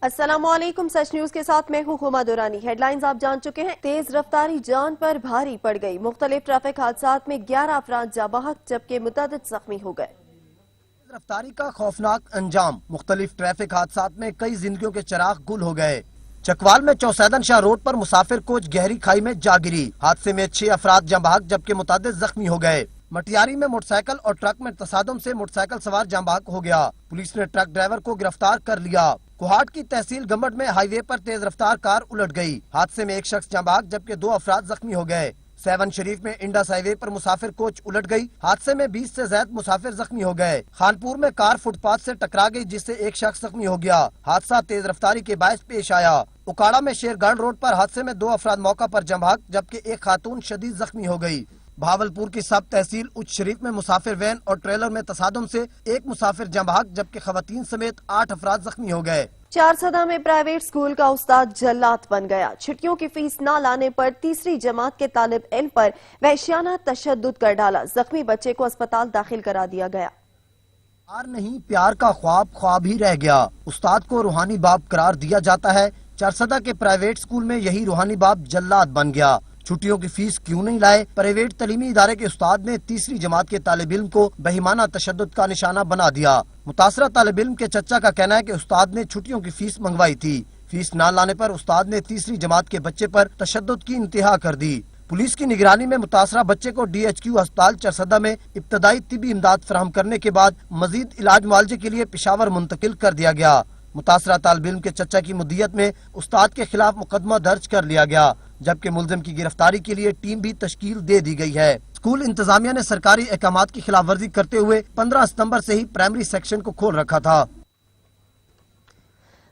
السلام علیکم، سچ نیوز کے ساتھ میں ہوں ہما دورانی۔ ہیڈ لائنز آپ جان چکے ہیں۔ تیز رفتاری جان پر بھاری پڑ گئی۔ مختلف ٹریفک حادثات میں 11 افراد جاں بحق جبکہ متعدد زخمی ہو گئے۔ تیز رفتاری کا خوفناک انجام، مختلف ٹریفک حادثات میں کئی زندگیوں کے چراغ گل ہو گئے۔ چکوال میں چوسیدن شاہ روڈ پر مسافر کوچ گہری کھائی میں جا گری۔ حادثے میں 6 افراد جاں بحق جبکہ متعدد زخمی ہو گئے۔ مٹیاری میں موٹر سائیکل اور ٹرک میں تصادم سے موٹر سائیکل سوار جاں بحق ہو گیا۔ پولیس نے ٹرک ڈرائیور کو گرفتار کر لیا۔ کوہاٹ کی تحصیل گمبٹ میں ہائی وے پر تیز رفتار کار الٹ گئی۔ حادثے میں 1 شخص جاں بحق جبکہ 2 افراد زخمی ہو گئے۔ سیون شریف میں انڈس ہائی وے پر مسافر کوچ الٹ گئی۔ حادثے میں 20 سے زائد مسافر زخمی ہو گئے۔ خانپور میں کار فٹ پاتھ سے ٹکرا گئی جس سے 1 شخص زخمی ہو گیا۔ حادثہ تیز رفتاری کے باعث پیش آیا۔ اکاڑا میں شیر گنج روڈ پر حادثے میں 2 افراد موقع پر جاں بحق جبکہ 1 خاتون شدید زخمی ہو گئی۔ بھاولپور کی سب تحصیل اچ شریف میں مسافر وین اور ٹریلر میں تصادم سے 1 مسافر جاں بحق جبکہ خواتین سمیت 8 افراد زخمی ہو گئے۔ چارسدہ میں پرائیویٹ سکول کا استاد جلات بن گیا۔ چھٹیوں کی فیس نہ لانے پر تیسری جماعت کے طالب علم پر وحشیانہ تشدد کر ڈالا۔ زخمی بچے کو اسپتال داخل کرا دیا گیا۔ پیار نہیں، پیار کا خواب خواب ہی رہ گیا۔ استاد کو روحانی باپ قرار دیا جاتا ہے۔ چارسدہ کے پرائیویٹ سکول میں یہی روحانی باپ جلات بن گیا۔ چھٹیوں کی فیس کیوں نہیں لائے؟ پرائیویٹ تعلیمی ادارے کے استاد نے تیسری جماعت کے طالب علم کو بہیمانہ تشدد کا نشانہ بنا دیا۔ متاثرہ طالب علم کے چچا کا کہنا ہے کہ استاد نے چھٹیوں کی فیس منگوائی تھی۔ فیس نہ لانے پر استاد نے تیسری جماعت کے بچے پر تشدد کی انتہا کر دی۔ پولیس کی نگرانی میں متاثرہ بچے کو DHQ ہسپتال چارسدہ میں ابتدائی طبی امداد فراہم کرنے کے بعد مزید علاج معالجے کے لیے پشاور منتقل کر دیا گیا۔ متاثرہ طالب علم کے چچا کی مدیت میں استاد کے خلاف مقدمہ درج کر لیا گیا جبکہ ملزم کی گرفتاری کے لیے ٹیم بھی تشکیل دے دی گئی ہے۔ اسکول انتظامیہ نے سرکاری احکامات کی خلاف ورزی کرتے ہوئے 15 ستمبر سے ہی پرائمری سیکشن کو کھول رکھا تھا۔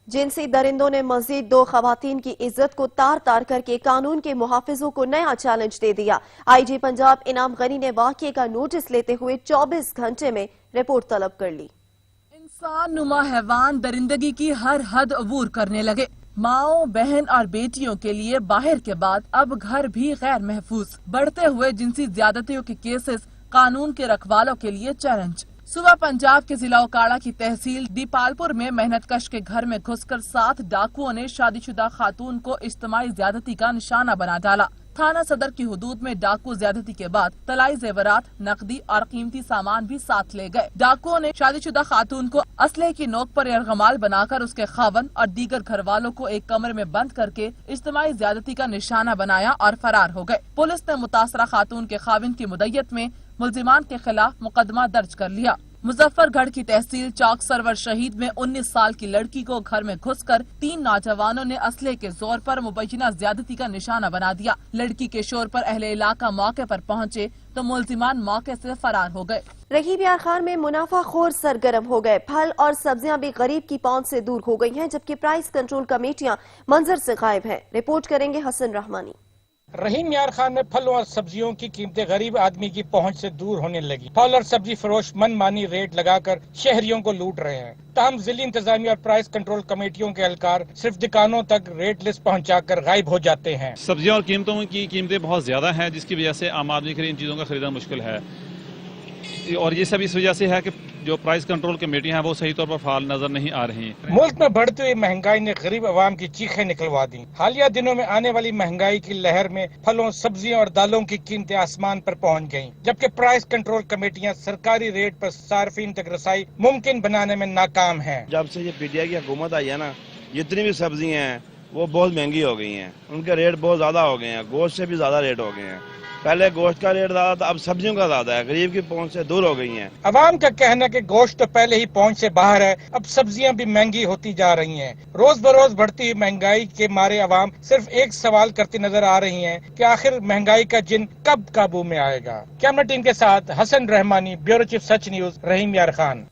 جنسی درندوں نے مزید 2 خواتین کی عزت کو تار تار کر کے قانون کے محافظوں کو نیا چیلنج دے دیا۔ IG پنجاب انعام غنی نے واقعے کا نوٹس لیتے ہوئے 24 گھنٹے میں رپورٹ طلب کر لی۔ انسان نما حیوان درندگی کی ہر حد عبور کرنے لگے۔ ماؤں، بہن اور بیٹیوں کے لیے باہر کے بعد اب گھر بھی غیر محفوظ۔ بڑھتے ہوئے جنسی زیادتیوں کے کیسز قانون کے رکھوالوں کے لیے چیلنج۔ صوبہ پنجاب کے ضلع اکاڑا کی تحصیل دیپالپور میں محنت کش کے گھر میں گھس کر 7 ڈاکوؤں نے شادی شدہ خاتون کو اجتماعی زیادتی کا نشانہ بنا ڈالا۔ تھانہ صدر کی حدود میں ڈاکو زیادتی کے بعد طلائی زیورات، نقدی اور قیمتی سامان بھی ساتھ لے گئے۔ ڈاکوؤں نے شادی شدہ خاتون کو اسلحے کی نوک پر یرغمال بنا کر اس کے خاوند اور دیگر گھر والوں کو ایک کمرے میں بند کر کے اجتماعی زیادتی کا نشانہ بنایا اور فرار ہو گئے۔ پولیس نے متاثرہ خاتون کے خاوند کی مدیت میں ملزمان کے خلاف مقدمہ درج کر لیا۔ مظفر گڑھ کی تحصیل چوک سرور شہید میں 19 سال کی لڑکی کو گھر میں گھس کر 3 نوجوانوں نے اسلحے کے زور پر مبینہ زیادتی کا نشانہ بنا دیا۔ لڑکی کے شور پر اہل علاقہ موقع پر پہنچے تو ملزمان موقع سے فرار ہو گئے۔ رحیم یار خان میں منافع خور سرگرم ہو گئے۔ پھل اور سبزیاں بھی غریب کی پہنچ سے دور ہو گئی ہیں جبکہ پرائس کنٹرول کمیٹیاں منظر سے غائب ہیں۔ رپورٹ کریں گے حسن رحمانی۔ رحیم یار خان میں پھلوں اور سبزیوں کی قیمتیں غریب آدمی کی پہنچ سے دور ہونے لگی۔ پھل اور سبزی فروش من مانی ریٹ لگا کر شہریوں کو لوٹ رہے ہیں۔ تاہم ضلعی انتظامیہ اور پرائس کنٹرول کمیٹیوں کے اہلکار صرف دکانوں تک ریٹ لسٹ پہنچا کر غائب ہو جاتے ہیں۔ سبزیاں اور قیمتوں کی قیمتیں بہت زیادہ ہیں جس کی وجہ سے عام آدمی کے لیے ان چیزوں کا خریدنا مشکل ہے، اور یہ سب اس وجہ سے ہے کہ جو پرائس کنٹرول کمیٹیاں ہیں وہ صحیح طور پر فعال نظر نہیں آ رہی ہیں۔ ملک میں بڑھتی ہوئی مہنگائی نے غریب عوام کی چیخیں نکلوا دی۔ حالیہ دنوں میں آنے والی مہنگائی کی لہر میں پھلوں، سبزیاں اور دالوں کی قیمتیں آسمان پر پہنچ گئیں جبکہ پرائس کنٹرول کمیٹیاں سرکاری ریٹ پر صارفین تک رسائی ممکن بنانے میں ناکام ہیں۔ جب سے یہ PTI کی حکومت آئی ہے نا، جتنی بھی سبزیاں ہیں وہ بہت مہنگی ہو گئی ہیں، ان کے ریٹ بہت زیادہ ہو گئے ہیں، گوشت سے بھی زیادہ ریٹ ہو گئے ہیں۔ پہلے گوشت کا ریٹ زیادہ تھا، اب سبزیوں کا زیادہ ہے، غریب کی پہنچ سے دور ہو گئی ہیں۔ عوام کا کہنا ہے کہ گوشت تو پہلے ہی پہنچ سے باہر ہے، اب سبزیاں بھی مہنگی ہوتی جا رہی ہیں۔ روز بروز بڑھتی ہوئی مہنگائی کے مارے عوام صرف ایک سوال کرتی نظر آ رہی ہیں کہ آخر مہنگائی کا جن کب قابو میں آئے گا۔ کیمرہ ٹیم کے ساتھ حسن رحمانی، بیورو چیف سچ نیوز، رحیم یار خان۔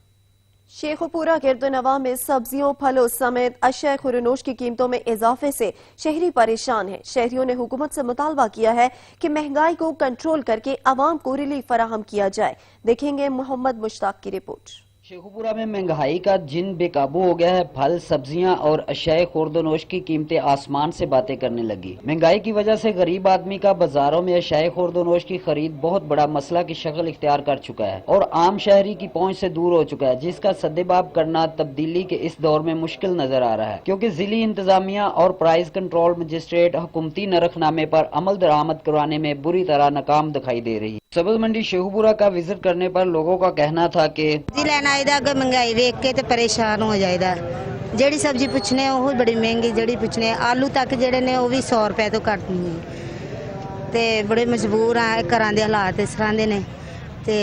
شیخ پورہ گرد و نواح میں سبزیوں، پھلوں سمیت اشیاء خورنوش کی قیمتوں میں اضافے سے شہری پریشان ہیں۔ شہریوں نے حکومت سے مطالبہ کیا ہے کہ مہنگائی کو کنٹرول کر کے عوام کو ریلیف فراہم کیا جائے۔ دیکھیں گے محمد مشتاق کی رپورٹ۔ शेखुपुरा में महंगाई का जिन बेकाबू हो गया है। फल, सब्जियां और अशियाए खुर्दनोश की कीमतें आसमान से बातें करने लगी। महंगाई की वजह से गरीब आदमी का बाजारों में अशियाए खुर्दनोश की खरीद बहुत बड़ा मसला की शक्ल इख्तियार कर चुका है और आम शहरी की पहुंच से दूर हो चुका है, जिसका सद्देबाब करना तब्दीली के इस दौर में मुश्किल नजर आ रहा है, क्योंकि जिली इंतजामिया और प्राइस कंट्रोल मजिस्ट्रेट हुकूमती नरखनामे पर अमल दरामद करवाने में बुरी तरह नाकाम दिखाई दे रही है। सब्ज मंडी शेखुपुरा का विजिट करने पर लोगों का कहना था कि महंगाई वेख के परेशान हो जाएगा। जेड़ी सब्जी पुछने वो बड़ी महंगी, जेड़ी पुछने आलू तक जेड़े ने वो भी 100 रुपए तो घट नहीं ते बड़े मजबूर आ। घरां दे हालात इस तरह दे ने ते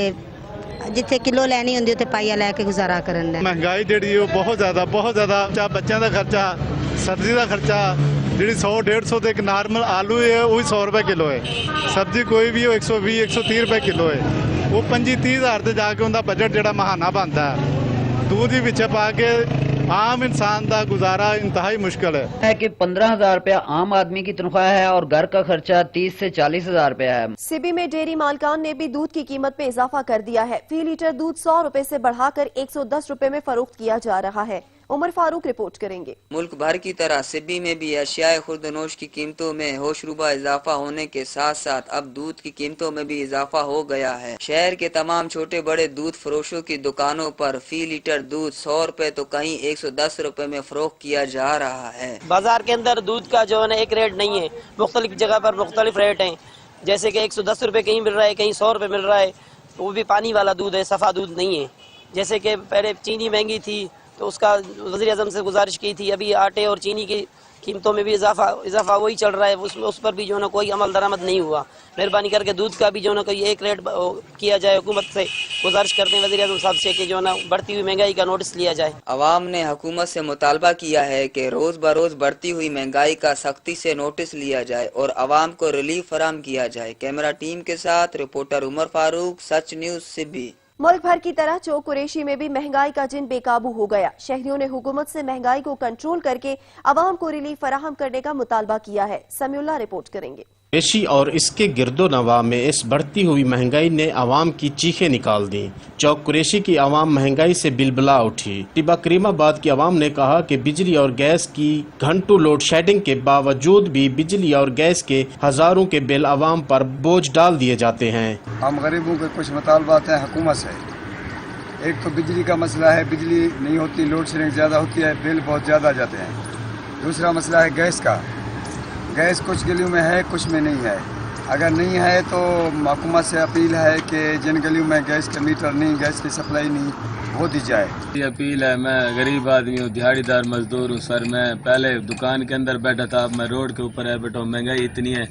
जिथे किलो लैनी होंदी उत्थे पाइया लैके गुजारा करन दे। महंगाई जेड़ी बहुत ज्यादा बच्चों का खर्चा, सब्जी का खर्चा जी 100-150 एक नॉर्मल आलू है वही 100 रुपए किलो है, सब्जी कोई भी हो 120-130 रुपए किलो है। वो 25-30 हज़ार से जाके उनका बजट जड़ा महाना बनता है। दूध ही पिछे पा के आम इंसान का गुजारा इंतहाई मुश्किल है कि 15,000 रुपया आम आदमी की तनख्वाह है और घर का खर्चा 30 से 40,000 रुपया है। सिबी में डेयरी मालकान ने भी दूध की कीमत में इजाफा कर दिया है। फी लीटर दूध 100 रुपए से बढ़ाकर 110 रुपए में फरोख्त किया जा रहा है। उमर फारूक रिपोर्ट करेंगे। मुल्क भर की तरह सिबी में भी अशियाए खुर्दनोश की कीमतों में होशरुबा इजाफा होने के साथ साथ अब दूध की कीमतों में भी इजाफा हो गया है। शहर के तमाम छोटे बड़े दूध फरोशों की दुकानों पर फी लीटर दूध 100 रुपए तो कहीं 110 रुपए में फरोख्त किया जा रहा है। बाजार के अंदर दूध का जो है ना एक रेट नहीं है, मुख्तलिफ जगह पर मुख्तलिफ रेट हैं। जैसे कि 110 रुपए कहीं मिल रहा है, कहीं 100 रुपए मिल रहा है। वो भी पानी वाला दूध है, सफ़ा दूध नहीं है। जैसे कि पहले चीनी महंगी थी तो उसका वज़ीर आज़म से गुजारिश की थी, अभी आटे और चीनी की कीमतों में भी इजाफा वही चल रहा है, उस पर भी जो है ना कोई अमल दरामद नहीं हुआ। मेहरबानी करके दूध का भी जो है ना कोई एक रेट किया जाए। हुकूमत से गुजारिश करते हैं वज़ीर आज़म साहब से कि जो है ना बढ़ती हुई महंगाई का नोटिस लिया जाए। अवाम ने हुकूमत से मुतालबा किया है कि रोज बरोज बढ़ती हुई महंगाई का सख्ती से नोटिस लिया जाए और अवाम को रिलीफ फराहम किया जाए। कैमरा टीम के साथ रिपोर्टर उमर फारूक, सच न्यूज सिबी। मुल्क भर की तरह चौक कुरैशी में भी महंगाई का जिन बेकाबू हो गया। शहरियों ने हुकूमत से महंगाई को कंट्रोल करके अवाम को रिलीफ फराहम करने का मुतालबा किया है। समीउल्लाह रिपोर्ट करेंगे। कुरैशी और इसके गिरदो नवा में इस बढ़ती हुई महंगाई ने आवाम की चीखें निकाल दी। चौक कुरैशी की आवाम महंगाई से बिलबिला उठी। टिबा करीमाबाद की आवाम ने कहा कि बिजली और गैस की घंटों लोड शेडिंग के बावजूद भी बिजली और गैस के हजारों के बिल आवाम पर बोझ डाल दिए जाते हैं। हम गरीबों के कुछ मुतालबात हैं हुकूमत से। एक तो बिजली का मसला है, बिजली नहीं होती, लोड शेडिंग ज़्यादा होती है, बिल बहुत ज़्यादा जाते हैं। दूसरा मसला है गैस का। गैस कुछ गलियों में है, कुछ में नहीं है। अगर नहीं है तो हुकूमत से अपील है कि जिन गलियों में गैस का मीटर नहीं, गैस की सप्लाई नहीं, वो दी जाए। ये अपील है। मैं गरीब आदमी हूँ, दिहाड़ीदार मजदूर हूँ सर। मैं पहले दुकान के अंदर बैठा था, अब मैं रोड के ऊपर है बैठा हूँ। महंगाई इतनी है,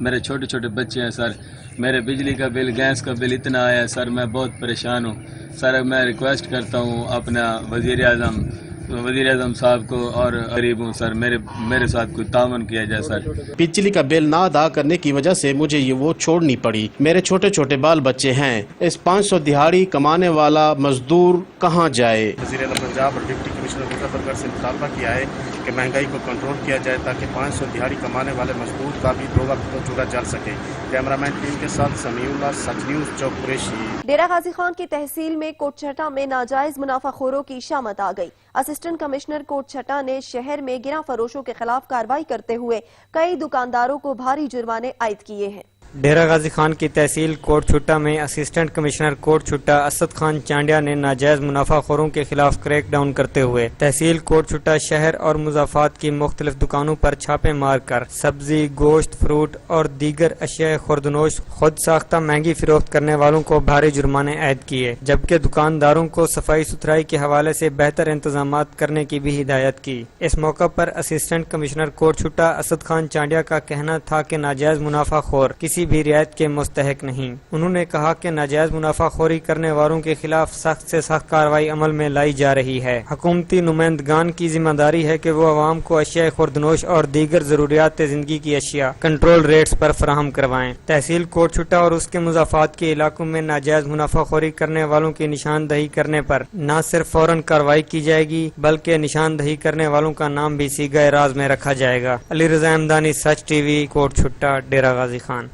मेरे छोटे छोटे बच्चे हैं सर। मेरे बिजली का बिल, गैस का बिल इतना आया है सर, मैं बहुत परेशान हूँ सर। मैं रिक्वेस्ट करता हूँ अपना वज़ीर आज़म साहब को और गरीब हूँ सर, मेरे साथ कोई तावन किया जाए सर। बिजली का बिल ना अदा करने की वजह से मुझे ये वो छोड़नी पड़ी। मेरे छोटे छोटे बाल बच्चे हैं। इस 500 दिहाड़ी कमाने वाला मजदूर कहाँ जाए? वज़ीर आज़म पंजाब और डिप्टी कमिश्नर मुजफ्फरगढ़ से मुतालबा किया है कि महंगाई को कंट्रोल किया जाए ताकि 500 दिहाड़ी कमाने वाले मजदूर का भी 2 वक्त तो चूल्हा जल सके। कैमरामैन टीम के साथ समीउल्लाह, सच न्यूज, चौक कुरैशी। डेरा गाजी खान की तहसील में कोटछटा में नाजायज मुनाफाखोरों की शामत आ गई। असिस्टेंट कमिश्नर कोटछटा ने शहर में गिरा फरोशों के खिलाफ कार्रवाई करते हुए कई दुकानदारों को भारी जुर्माने आयद किए हैं। डेरा गाजी खान की तहसील कोटछुट्टा में असिस्टेंट कमिश्नर कोटछुट्टा असद खान चांडिया ने नाजायज मुनाफाखोरों के खिलाफ क्रैक डाउन करते हुए तहसील कोटछुट्टा शहर और मुजाफात की मुख्तलिफ दुकानों पर छापे मार कर सब्जी, गोश्त, फ्रूट और दीगर अशिया खुर्दनोश खुद साख्ता महंगी फरोख्त करने वालों को भारी जुर्माने आयद किए, जबकि दुकानदारों को सफाई सुथराई के हवाले से बेहतर इंतजाम करने की भी हिदायत की। इस मौका पर असिस्टेंट कमिश्नर कोटछुट्टा असद खान चांडिया का कहना था कि नाजायज मुनाफाखोर किसी भी रियायत के मुस्तहक नहीं। उन्होंने कहा कि नाजायज मुनाफाखोरी करने वालों के खिलाफ सख्त से सख्त कार्रवाई अमल में लाई जा रही है। हुकूमती नुमाइंदगान की जिम्मेदारी है कि वो आवाम को अशिया खुर्दनोश और दीगर जरूरियात जिंदगी की अशिया कंट्रोल रेट्स पर फराहम करवाएं। तहसील कोटछुट्टा और उसके मुजाफात के इलाकों में नाजायज मुनाफाखोरी करने वालों की निशानदही करने पर न सिर्फ फौरन कार्रवाई की जाएगी बल्कि निशानदही करने वालों का नाम भी सीगा राज में रखा जाएगा। अली रजा हमदानी, सच टीवी, कोटछुट्टा, डेरा गाजी खान।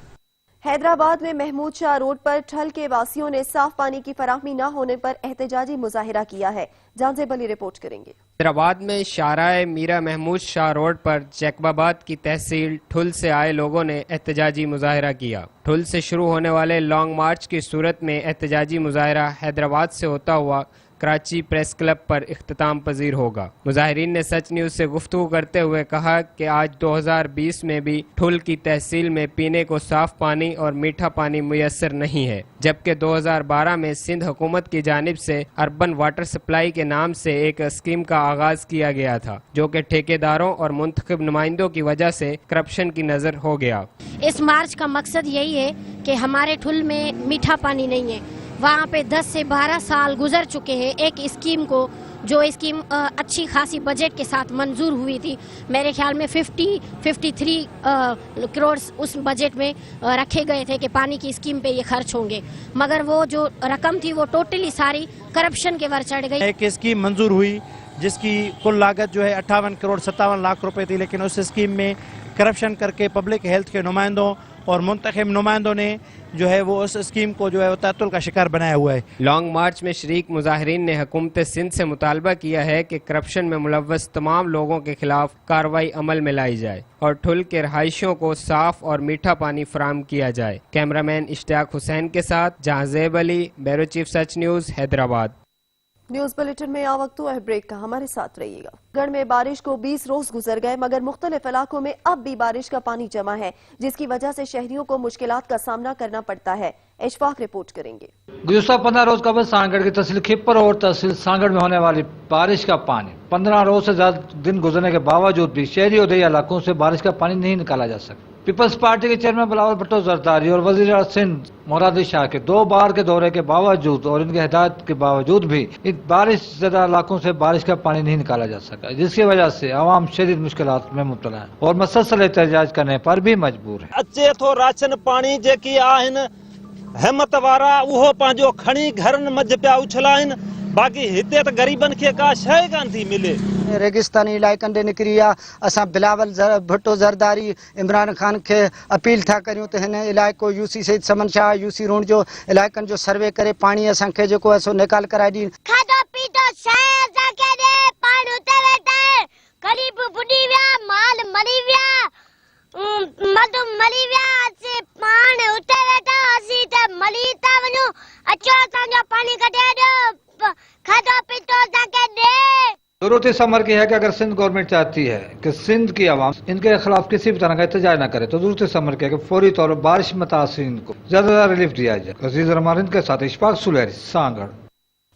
हैदराबाद में महमूद शाह रोड पर ठल के वासियों ने साफ पानी की फराहमी न होने पर एहतजाजी मुजाहिरा किया है। जानजेब अली रिपोर्ट करेंगे। हैदराबाद में शाहराह मीरा महमूद शाह रोड पर जैकबाबाद की तहसील ठुल से आए लोगों ने एहतजाजी मुजाहिरा किया। ठुल से शुरू होने वाले लॉन्ग मार्च की सूरत में एहतजाजी मुजाहिरा हैदराबाद से होता हुआ कराची प्रेस क्लब पर इख्तिताम पजीर होगा। मुजाहिरीन ने सच न्यूज़ से गुफ्तगू करते हुए कहा कि आज 2020 में भी ठुल की तहसील में पीने को साफ पानी और मीठा पानी मुयस्सर नहीं है, जबकि 2012 में सिंध हुकूमत की जानिब से अर्बन वाटर सप्लाई के नाम से एक स्कीम का आगाज किया गया था, जो कि ठेकेदारों और मुंतखब नुमाइंदों की वजह से करप्शन की नजर हो गया। इस मार्च का मकसद यही है कि हमारे ठुल में मीठा पानी नहीं है। वहाँ पे 10 से 12 साल गुजर चुके हैं एक स्कीम को, जो स्कीम अच्छी खासी बजट के साथ मंजूर हुई थी। मेरे ख्याल में 53 करोड़ उस बजट में रखे गए थे कि पानी की स्कीम पे ये खर्च होंगे, मगर वो जो रकम थी वो टोटली सारी करप्शन के वर चढ़ गई। एक स्कीम मंजूर हुई जिसकी कुल लागत जो है 58 करोड़ 57 लाख रुपए थी, लेकिन उस स्कीम में करप्शन करके पब्लिक हेल्थ के नुमाइंदों और मुंतखब नुमाइंदों ने जो है वो उस स्कीम को जो है तअत्तुल का शिकार बनाया हुआ है। लॉन्ग मार्च में शरीक मुजाहिरीन ने हुकूमत सिंध से मुतालबा किया है कि करप्शन में मुलव्वस तमाम लोगों के खिलाफ कार्रवाई अमल में लाई जाए और ठुल के रहायशियों को साफ और मीठा पानी फराहम किया जाए। कैमरामैन इश्तियाक हुसैन के साथ जहांजेब अली, ब्यूरो चीफ सच न्यूज़, हैदराबाद। न्यूज बुलेटिन में आ वक्त हुआ है ब्रेक का, हमारे साथ रहिएगा। गढ़ में बारिश को 20 रोज गुजर गए, मगर मुख्तलिफ इलाकों में अब भी बारिश का पानी जमा है, जिसकी वजह से शहरियों को मुश्किलात का सामना करना पड़ता है। इशफाक रिपोर्ट करेंगे। गुज़श्ता 15 रोज कबल सानगढ़ की तहसील खिप्पर और तहसील सानगढ़ में होने वाली बारिश का पानी 15 रोज से ज्यादा दिन गुजरने के बावजूद भी शहरी और देहाती इलाकों से बारिश का पानी नहीं निकाला जा सका। पीपल्स पार्टी के चेयरमैन बिलावल भुट्टो जरदारी और वजीर सिंध मुराद शाह के 2 बार के दौरे के बावजूद और इनके हिदायत के बावजूद भी इन बारिश ज़्यादा इलाकों से बारिश का पानी नहीं निकाला जा सका, जिसकी वजह से आवाम शदीद मुश्किलात में मुब्तला है और मुसलसल एहतजाज करने पर भी मजबूर है। अचे थो राशन पानी जेकी आहिनि हिम्मत वारा उहो पंहिंजो खणी घरनि मंझि पिया उछलाइनि, बाक़ी हिते त ग़रीबनि खे का शइ कान थी मिले। रेगिस्तानी इलाइक़नि ॾे निकिरी आहे। असां बिलावल भुट्टो ज़रदारी इमरान खान खे अपील था करियूं त हिन इलाइक़ो यूसी सईद समन शाह यूसी रोड जो इलाइक़नि जो सर्वे करे पाणी असांखे जेको आहे सो निकाल कराए ॾीन। खाधो पीतो शइ असांखे ॾे, पाणी उते वेठा ग़रीब बुॾी विया, माल मरी विया, मधु मरी विया, असीं पाण उते वेठा, असीं त मरी था वञूं। अचो असांजो पाणी कढे ॾियो, खाधो पीतो असांखे ॾे। जरूरत इस अमर की है कि अगर सिंध गवर्नमेंट चाहती है कि सिंध की आवाम इनके खिलाफ किसी भी तरह का एहतजाज न करे, तो जरूरत इस अमर की है कि फौरी तौर पर बारिश मुतासिरीन को ज्यादा रिलीफ दिया जाए। अजीज रमान के साथ इशफाक सुलैरी, सांगढ़।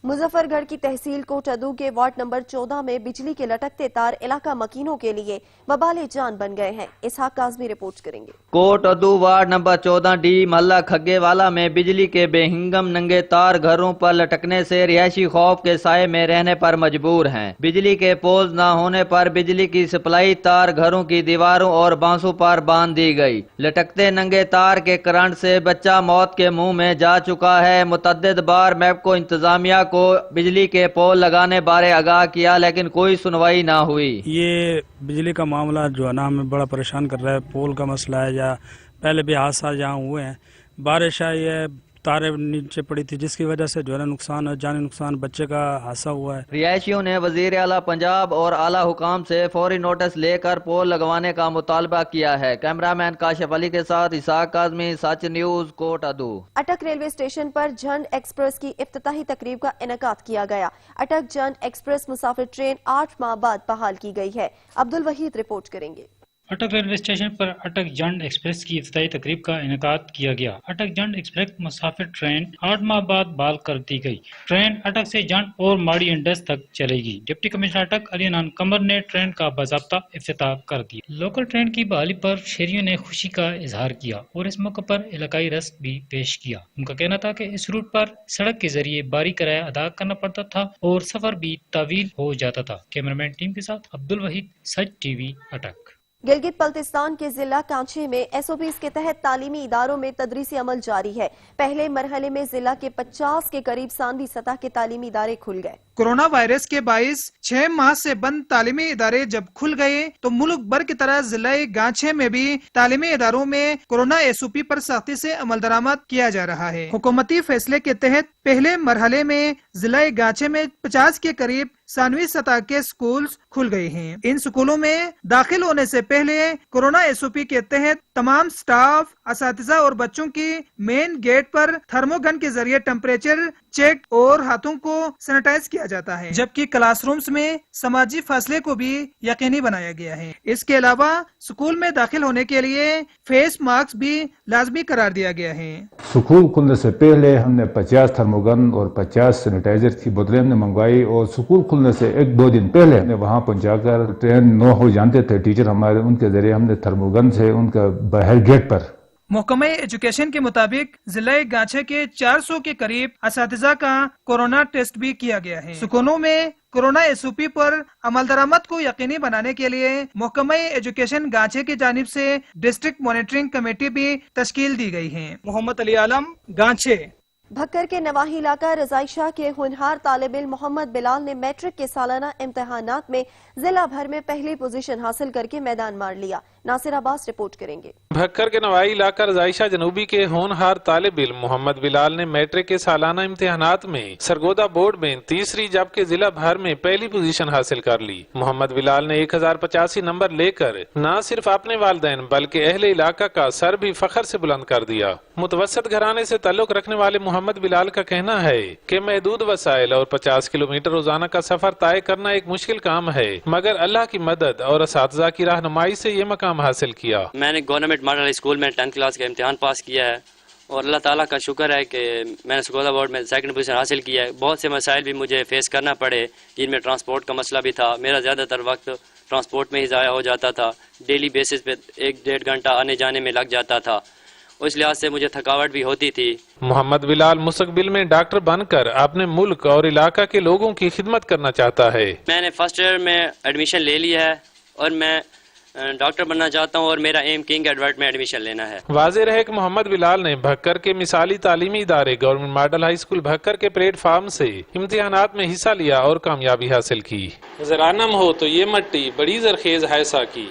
मुजफ्फरगढ़ की तहसील कोटअदू के वार्ड नंबर 14 में बिजली के लटकते तार इलाका मकीनों के लिए वबाले जान बन गए हैं। इसहाक काज़मी रिपोर्ट करेंगे। कोटअदू वार्ड नंबर 14 डी महल्ला खग्गेवाला में बिजली के बेहिंगम नंगे तार घरों पर लटकने से रिहायशी खौफ के साए में रहने पर मजबूर हैं। बिजली के पोल्स न होने पर बिजली की सप्लाई तार घरों की दीवारों और बांसों पर बांध दी गई। लटकते नंगे तार के करंट से बच्चा मौत के मुंह में जा चुका है। मुतअद्दिद बार मैपको इंतजामिया को बिजली के पोल लगाने बारे आगाह किया, लेकिन कोई सुनवाई ना हुई। ये बिजली का मामला जो है ना हमें बड़ा परेशान कर रहा है। पोल का मसला है, या पहले भी हादसा जहाँ हुए हैं, बारिश आई है, तारे नीचे पड़ी थी, जिसकी वजह से जो है नुकसान, जानी नुकसान, बच्चे का हादसा हुआ है। रिहायशियों ने वजीर आला पंजाब और आला हुकाम से फौरी नोटिस लेकर पोल लगवाने का मुतालबा किया है। कैमरामैन काशिफ अली के साथ इसाक काज़मी, सच न्यूज़, कोटअदू। अटक रेलवे स्टेशन पर झंड एक्सप्रेस की इफ्तिताही तकरीब का इनेकाद किया गया। अटक झंड एक्सप्रेस मुसाफिर ट्रेन 8 माह बाद बहाल की गई है। अब्दुल वहीद रिपोर्ट करेंगे। अटक रेलवे स्टेशन पर अटक जंड एक्सप्रेस की इफ्तिताही तकरीब का इनेकाद किया गया। अटक जंड एक्सप्रेस मुसाफिर ट्रेन 8 माह बाद बहाल कर दी गई। ट्रेन अटक से जंड और माड़ी इंडस तक चलेगी। डिप्टी कमिश्नर अटक अली अनान कमर ने ट्रेन का बाज़ाब्ता इफ्तिताह कर दिया। लोकल ट्रेन की बहाली पर शहरियों ने खुशी का इजहार किया और इस मौके पर इलाकाई रस्म भी पेश किया। उनका कहना था कि इस रूट पर सड़क के जरिए बारी किराया अदा करना पड़ता था और सफर भी तावील हो जाता था। कैमरामैन टीम के साथ अब्दुल वहीद, सच टीवी, अटक। गिलगित बल्तिस्तान के जिला कांचे में SOPs के तहत तालीमी इदारों में तदरीसी अमल जारी है। पहले मरहले में जिला के 50 के करीब सानवी सतह के तालीमी इदारे खुल गए। कोरोना वायरस के बाइस 6 माह से बंद तालीमी इदारे जब खुल गए तो मुल्क भर की तरह जिला गांचे में भी तालीमी इदारों में कोरोना SOP पर सख्ती से अमल दरामद किया जा रहा है। हुकूमती फैसले के तहत पहले मरहले में जिला गांचे में 50 के करीब सानवी सतह के स्कूल खुल गए हैं। इन स्कूलों में दाखिल होने से पहले कोरोना SOP के तहत तमाम स्टाफ, असातिज़ा और बच्चों की मेन गेट पर थर्मोगन के जरिए टेम्परेचर चेक और हाथों को सैनिटाइज किया जाता है, जबकि क्लासरूम्स में समाजी फासले को भी यकीनी बनाया गया है। इसके अलावा स्कूल में दाखिल होने के लिए फेस मास्क भी लाजमी करार दिया गया है। स्कूल खुलने से पहले हमने 50 थर्मोगन और 50 सैनिटाइजर की बोतलें हमने मंगवाई और स्कूल खुलने से 1-2 दिन पहले हमने वहाँ पहुँचाकर ट्रेन 9 हो जानते थे टीचर हमारे, उनके जरिए हमने थर्मोगन से उनका बाहर गेट पर। महकमा एजुकेशन के मुताबिक जिला गांचे के 400 के करीब असातिज़ा का कोरोना टेस्ट भी किया गया है। स्कूलों में कोरोना SOP पर अमल दरामद को यकीनी बनाने के लिए महकमा एजुकेशन गांचे की जानिब से डिस्ट्रिक्ट मॉनिटरिंग कमेटी भी तश्कील दी गई है। मोहम्मद अली आलम, गांचे। भक्कर के नवाही इलाका रजाई शाह के होनहार तालिब इल्म मोहम्मद बिलाल ने मैट्रिक के सालाना इम्तिहानात में जिला भर में पहली पोजीशन हासिल करके मैदान मार लिया। नासिर अब्बास रिपोर्ट करेंगे। भक्कर के नवाही इलाका रजाई शाह जनूबी के होनहार तालिब इल्म मोहम्मद बिलाल ने मैट्रिक के सालाना इम्तिहानात में सरगोदा बोर्ड में तीसरी जबकि जिला भर में पहली पोजीशन हासिल कर ली। मोहम्मद बिलाल ने 1085 नंबर लेकर न सिर्फ अपने वालिदैन बल्कि अहले इलाका का सर भी फखर से बुलंद कर दिया। मुतवस्सित घराने से ताल्लुक रखने वाले मोहम्मद बिलाल का कहना है कि महदूद वसाइल और 50 किलोमीटर रोजाना का सफर तय करना एक मुश्किल काम है, मगर अल्लाह की मदद और असातिज़ा की रहनुमाई से ये मकाम हासिल किया। मैंने गवर्नमेंट मॉडल स्कूल में 10th क्लास का इम्तिहान पास किया है और अल्लाह ताला का शुक्र है कि मैंने सरगोदा बोर्ड में 2nd पोजीशन हासिल किया है। बहुत से मसाइल भी मुझे फेस करना पड़े, जिनमें ट्रांसपोर्ट का मसला भी था। मेरा ज़्यादातर वक्त ट्रांसपोर्ट में ही ज़ाया हो जाता था। डेली बेसिस पे 1-1.5 घंटा आने जाने में लग जाता था। उस लिहाज से मुझे थकावट भी होती थी। मोहम्मद बिलाल मुस्तकबिल में डॉक्टर बनकर अपने मुल्क और इलाका के लोगों की खिदमत करना चाहता है। मैंने फर्स्ट ईयर में एडमिशन ले लिया है और मैं डॉक्टर बनना चाहता हूँ और मेरा एम किंग एडवर्ड में एडमिशन लेना है। वाज़ेह रहे कि मोहम्मद बिलाल ने भक्कर के मिसाली तालीमी इदारे government model high school Bhakkar के प्लेटफार्म से इम्तिहानात में हिस्सा लिया और कामयाबी हासिल की। जरानम हो तो ये मट्टी बड़ी जरखेज है साकी।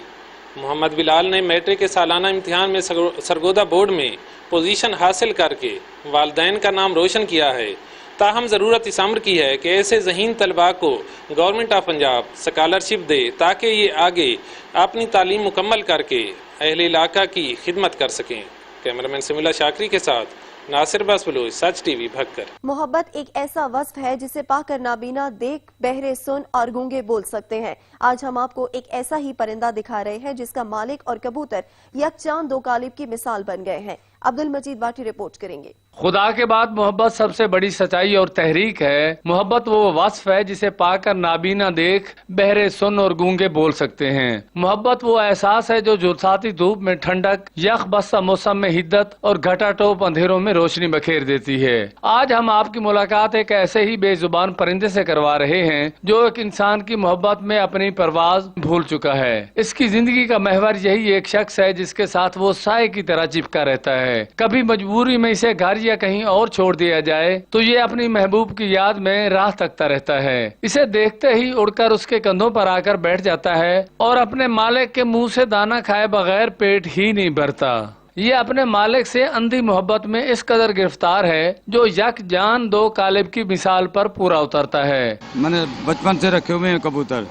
मोहम्मद बिलाल ने मैट्रिक के सालाना इम्तिहान में सरगोदा बोर्ड में पोजीशन हासिल करके वालिदैन का नाम रोशन किया है। ताहम ज़रूरत इस अम्र की है कि ऐसे ज़हीन तलबा को गवर्नमेंट ऑफ पंजाब स्कॉलरशिप दे ताकि ये आगे अपनी तालीम मुकम्मल करके अहले इलाका की खिदमत कर सकें। कैमरामैन सिमुला शाकरी के साथ नासिर बसबलूच, सच टीवी, भक्कर। मोहब्बत एक ऐसा वस्फ है जिसे पाकर नाबीना देख, बहरे सुन और गूंगे बोल सकते हैं। आज हम आपको एक ऐसा ही परिंदा दिखा रहे हैं जिसका मालिक और कबूतर यकजान दो कालिब की मिसाल बन गए हैं। अब्दुल मजीद वाटी रिपोर्ट करेंगे। खुदा के बाद मोहब्बत सबसे बड़ी सच्चाई और तहरीक है। मोहब्बत वो वस्फ है जिसे पाकर नाबीना देख, बहरे सुन और गूंगे बोल सकते हैं। मोहब्बत वो एहसास है जो जुलसाती धूप में ठंडक, यख बस्ता मौसम में हिद्दत और घटाटोप अंधेरों में रोशनी बखेर देती है। आज हम आपकी मुलाकात एक ऐसे ही बेजुबान परिंदे से करवा रहे हैं जो एक इंसान की मोहब्बत में अपनी परवाज भूल चुका है। इसकी जिंदगी का महवर यही एक शख्स है जिसके साथ वो साए की तरह चिपका रहता है। कभी मजबूरी में इसे घर या कहीं और छोड़ दिया जाए तो ये अपनी महबूब की याद में राह तकता रहता है। इसे देखते ही उड़कर उसके कंधों पर आकर बैठ जाता है और अपने मालिक के मुंह से दाना खाए बगैर पेट ही नहीं भरता। ये अपने मालिक से अंधी मोहब्बत में इस कदर गिरफ्तार है जो यक जान दो कालिब की मिसाल पर पूरा उतरता है। मैंने बचपन से रखे हुए हैं कबूतर।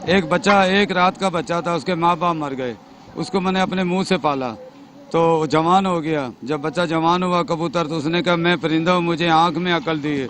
एक बच्चा, एक रात का बच्चा था, उसके माँ बाप मर गए, उसको मैंने अपने मुंह से पाला तो जवान हो गया। जब बच्चा जवान हुआ कबूतर तो उसने कहा मैं परिंदा हूँ, मुझे आँख में अकल दी है,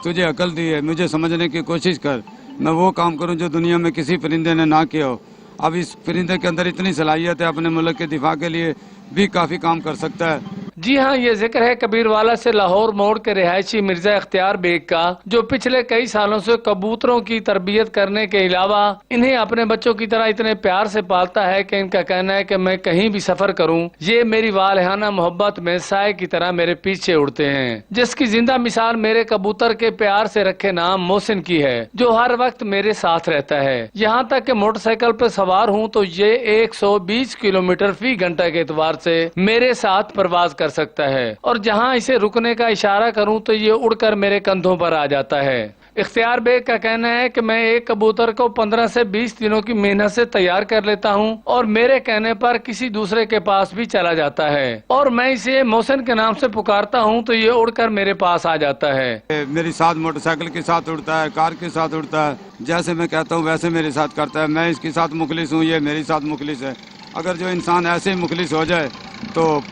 तुझे अकल दी है, मुझे समझने की कोशिश कर, मैं वो काम करूँ जो दुनिया में किसी परिंदे ने ना किया हो। अब इस परिंदे के अंदर इतनी सलाहियत है, अपने मुल्क के दिफा के लिए भी काफी काम कर सकता है। जी हाँ, ये जिक्र है कबीरवाला से लाहौर मोड़ के रिहायशी मिर्जा इख्तियार बेग का, जो पिछले कई सालों से कबूतरों की तरबियत करने के अलावा इन्हें अपने बच्चों की तरह इतने प्यार से पालता है कि इनका कहना है कि मैं कहीं भी सफर करूं, ये मेरी वालहाना मोहब्बत में साए की तरह मेरे पीछे उड़ते हैं। जिसकी जिंदा मिसाल मेरे कबूतर के प्यार से रखे नाम मोहसिन की है, जो हर वक्त मेरे साथ रहता है। यहाँ तक कि मोटरसाइकिल पर सवार हूँ तो ये 120 किलोमीटर फी घंटा के एतबार से मेरे साथ परवाज कर सकता है, और जहाँ इसे रुकने का इशारा करूँ तो ये उड़कर मेरे कंधों पर आ जाता है। इख्तियार बेग का कहना है कि मैं एक कबूतर को 15 से 20 दिनों की मेहनत से तैयार कर लेता हूं और मेरे कहने पर किसी दूसरे के पास भी चला जाता है, और मैं इसे मोहसिन के नाम से पुकारता हूं तो ये उड़कर मेरे पास आ जाता है। मेरे साथ मोटरसाइकिल के साथ उड़ता है, कार के साथ उड़ता है, जैसे मैं कहता हूँ वैसे मेरे साथ करता है। मैं इसके साथ मुखलिस हूँ, ये मेरे साथ मुखलिस है। अगर जो इंसान ऐसे ही मुखलिस हो जाए तो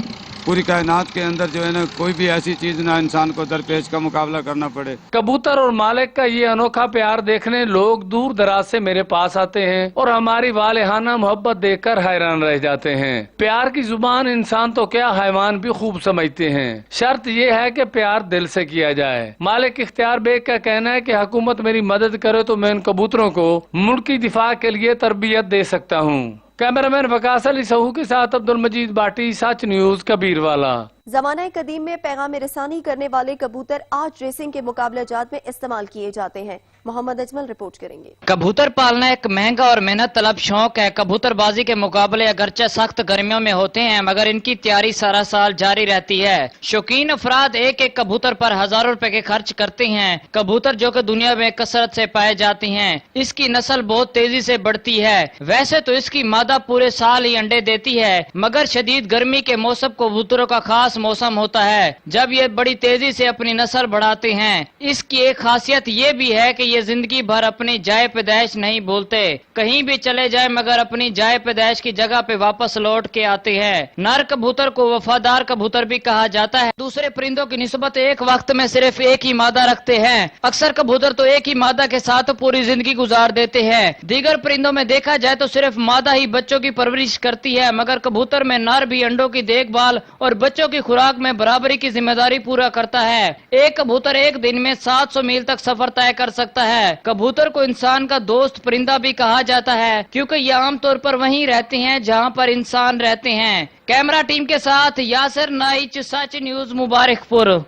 पूरी कायनात के अंदर जो है ना कोई भी ऐसी चीज ना इंसान को दरपेश का मुकाबला करना पड़े। कबूतर और मालिक का ये अनोखा प्यार देखने लोग दूर दराज से मेरे पास आते हैं और हमारी वालेहाना मोहब्बत देखकर हैरान रह जाते हैं। प्यार की जुबान इंसान तो क्या हैवान भी खूब समझते हैं। शर्त ये है कि प्यार दिल से किया जाए। मालिक इख्तियार बेग का कहना है कि हुकूमत मेरी मदद करे तो मैं इन कबूतरों को मुल्क की दिफा के लिए तरबियत दे सकता हूँ। कैमरामैन वकास अली सहू के साथ अब्दुल मजीद बाटी, सच न्यूज, कबीरवाला। ज़माने कदीम में पैगाम रसानी करने वाले कबूतर आज रेसिंग के मुकाबलाजात में इस्तेमाल किए जाते हैं। मोहम्मद अजमल रिपोर्ट करेंगे। कबूतर पालना एक महंगा और मेहनत तलब शौक है। कबूतरबाजी के मुकाबले अगरचे सख्त गर्मियों में होते हैं, मगर इनकी तैयारी सारा साल जारी रहती है। शौकीन अफराद एक एक कबूतर पर हजारों रुपए के खर्च करते हैं। कबूतर जो कि दुनिया में कसरत से पाए जाते हैं, इसकी नस्ल बहुत तेजी से बढ़ती है। वैसे तो इसकी मादा पूरे साल ही अंडे देती है, मगर शदीद गर्मी के मौसम कबूतरों का खास मौसम होता है जब ये बड़ी तेजी से अपनी नस्ल बढ़ाते हैं। इसकी एक खासियत ये भी है कि ये जिंदगी भर अपनी जाए पैदाइश नहीं भूलते। कहीं भी चले जाए मगर अपनी जाए पैदाइश की जगह पे वापस लौट के आते हैं। नर कबूतर को वफादार कबूतर भी कहा जाता है। दूसरे परिंदों की निस्बत एक वक्त में सिर्फ एक ही मादा रखते हैं। अक्सर कबूतर तो एक ही मादा के साथ पूरी जिंदगी गुजार देते हैं। दीगर परिंदों में देखा जाए तो सिर्फ मादा ही बच्चों की परवरिश करती है, मगर कबूतर में नर भी अंडों की देखभाल और बच्चों की खुराक में बराबरी की जिम्मेदारी पूरा करता है। एक कबूतर एक दिन में 700 मील तक सफर तय कर सकता है। कबूतर को इंसान का दोस्त परिंदा भी कहा जाता है, क्योंकि ये आमतौर पर वहीं रहते हैं जहां पर इंसान रहते हैं। कैमरा टीम के साथ यासिर नाइच, सच न्यूज, मुबारकपुर।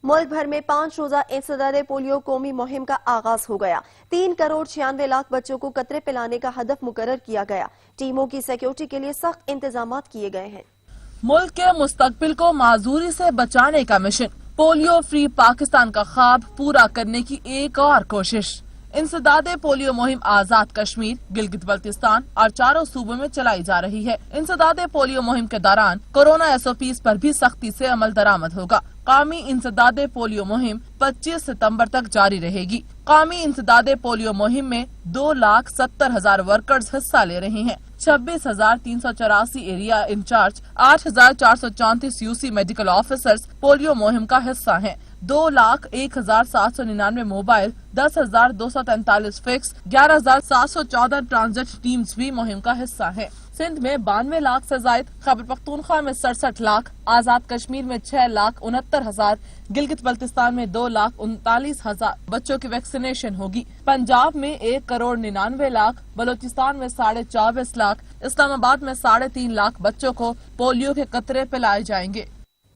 मुल्क भर में 5 रोजा इंसदादे पोलियो कौमी मुहिम का आगाज हो गया। 3 करोड़ 96 लाख बच्चों को कतरे पिलाने का हदफ मुकर्रर किया गया। टीमों की सिक्योरिटी के लिए सख्त इंतजाम किए गए हैं। मुल्क के मुस्तकबिल को माजूरी से बचाने का मिशन, पोलियो फ्री पाकिस्तान का ख्वाब पूरा करने की एक और कोशिश। इंसदादे पोलियो मुहिम आजाद कश्मीर, गिलगित बल्तिस्तान और 4 सूबों में चलाई जा रही है। इंसदादे पोलियो मुहिम के दौरान कोरोना SOPs पर भी सख्ती से अमल दरामद होगा। कौमी इंसदादे पोलियो मुहिम 25 सितंबर तक जारी रहेगी। कौमी इंसदादे पोलियो मुहिम में 2,70,000 वर्कर्स हिस्सा ले रहे हैं। 26,384 area in charge, 8,434 UC medical officers polio मुहिम का हिस्सा हैं। 2,01,799 मोबाइल, 10,243 फिक्स, 11,714 ट्रांजिट टीम्स भी मुहिम का हिस्सा है। सिंध में 92 लाख से जायद, खैबर पख्तूनख्वा में 67 लाख, आजाद कश्मीर में 6,69,000, गिलगित बल्तिस्तान में 2,39,000 बच्चों की वैक्सीनेशन होगी। पंजाब में 1 करोड़ 99 लाख, बलोचिस्तान में 24.5 लाख, इस्लामाबाद में 3.5 लाख बच्चों को पोलियो के कतरे पिलाए जाएंगे।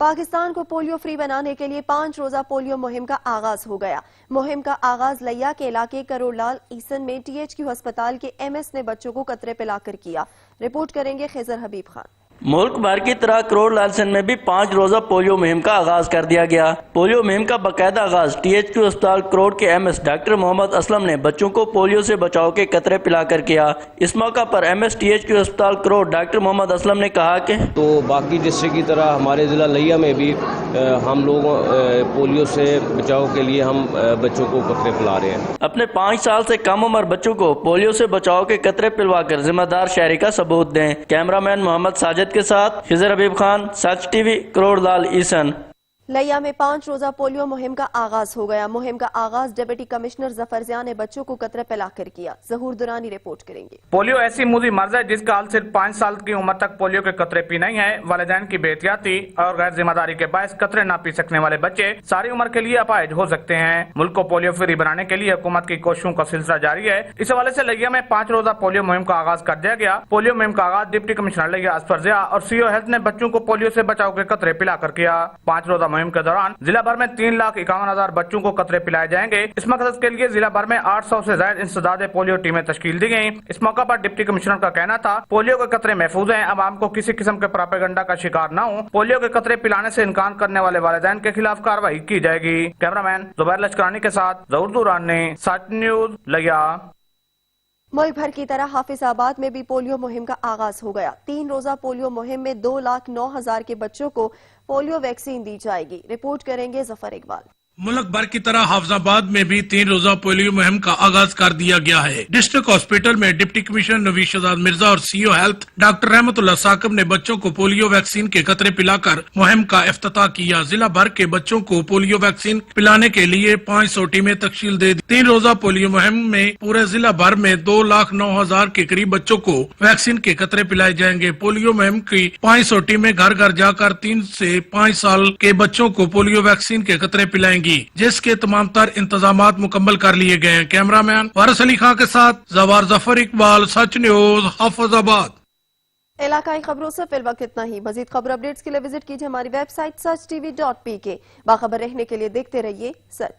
पाकिस्तान को पोलियो फ्री बनाने के लिए 5 रोजा पोलियो मुहिम का आगाज हो गया। मुहिम का आगाज लिया के इलाके करोड़लाल ईसन में THQ अस्पताल के MS ने बच्चों को कतरे पिलाकर किया। रिपोर्ट करेंगे खिजर हबीब खान। मुल्क भर की तरह करोड़लाल सन में भी 5 रोजा पोलियो मुहिम का आगाज कर दिया गया। पोलियो मुहिम का बाकायदा आगाज THQ अस्पताल करोड़ के MS डॉक्टर मोहम्मद असलम ने बच्चों को पोलियो से बचाव के कतरे पिलाकर किया। इस मौका पर MS THQ अस्पताल करोड़ डॉक्टर मोहम्मद असलम ने कहा कि तो बाकी डिस्ट्रिक्ट की तरह हमारे जिला लिया में भी हम लोग पोलियो से बचाव के लिए हम बच्चों को कतरे पिला रहे हैं। अपने 5 साल से कम उम्र बच्चों को पोलियो से बचाव के कतरे पिलवाकर जिम्मेदार शहरी का सबूत दें। कैमरामैन मोहम्मद साजिद के साथ खिजर हबीब खान, सच TV, करोड़लाल ईसन। لیا میں 5 روزہ پولیو مہم کا آغاز ہو گیا۔ مہم کا آغاز ڈپٹی کمشنر ظفر ضیاء نے بچوں کو قطرے پلا کر کیا۔ ظہور درانی رپورٹ کریں گے۔ پولیو ایسی موذی مرض ہے جس کا حل صرف 5 سال کی عمر تک پولیو کے قطرے پینا ہی ہے۔ والدین کی بے احتیاطی اور غیر ذمہ داری کے باعث قطرے نہ پی سکنے والے بچے ساری عمر کے لیے اپاہج ہو سکتے ہیں۔ ملک کو پولیو فری بنانے کے لیے حکومت کی کوششوں کا سلسلہ جاری ہے۔ اس حوالے سے لیا میں 5 روزہ پولیو مہم کا آغاز کر دیا گیا۔ پولیو مہم کا آغاز ڈپٹی کمشنر لیا ظفر ضیاء اور سی او ہیلتھ نے بچوں کو پولیو سے بچاؤ کے قطرے پلا کر کیا۔ 5 روزہ مہم کے دوران ضلع بھر میں 3,51,000 بچوں کو قطرے پلائے جائیں گے۔ اس مقصد کے لیے ضلع بھر میں 800 سے زائد انسداد پولیو ٹیمیں تشکیل دی گئیں۔ اس موقع پر ڈپٹی کمشنر کا کہنا تھا پولیو کے قطرے محفوظ ہیں، عوام کو کسی قسم کے پراپیگنڈا کا شکار نہ ہوں۔ پولیو کے قطرے پلانے سے انکار کرنے والے والدین کے خلاف کارروائی کی جائے گی۔ کیمرامین زبیر لشکرانی کے ساتھ ظہور دورانی، سچ نیوز لیا۔ ملک بھر کی طرح حافظ آباد میں بھی پولیو مہم کا آغاز ہو گیا۔ 3 روزہ پولیو مہم میں 2,09,000 کے بچوں کو پولیو ویکسین دی جائے گی۔ رپورٹ کریں گے ظفر اقبال۔ ملک بھر کی طرح حافظ آباد میں بھی 3 روزہ پولیو مہم کا آغاز کر دیا گیا ہے۔ ڈسٹرکٹ ہاسپٹل میں ڈپٹی کمشنر نوید شہزاد مرزا اور سی او ہیلتھ ڈاکٹر رحمت اللہ ثاقب نے بچوں کو پولیو ویکسین کے قطرے پلا کر مہم کا افتتاح کیا۔ ضلع بھر کے بچوں کو پولیو ویکسین پلانے کے لیے 500 ٹیمیں تشکیل دے دی۔ 3 روزہ پولیو مہم میں پورے ضلع بھر میں 2,09,000 کے قریب بچوں کو ویکسین کے قطرے پلائے جائیں گے۔ پولیو مہم کی 500 ٹیمیں گھر گھر جا کر 3 سے 5 سال کے بچوں کو پولیو ویکسین کے قطرے پلائیں گی، جس کے تمام تر انتظامات مکمل کر لیے گئے ہیں۔ کیمرامین وارث علی خان کے ساتھ زوار ظفر اقبال، سچ نیوز، حافظ آباد۔ علاقائی خبروں سے فی الوقت اتنا ہی۔ مزید خبر اپڈیٹس کے لیے وزٹ کیجیے ہماری ویب سائٹ sach.tv.pk۔ باخبر رہنے کے لیے دیکھتے رہیے سچ۔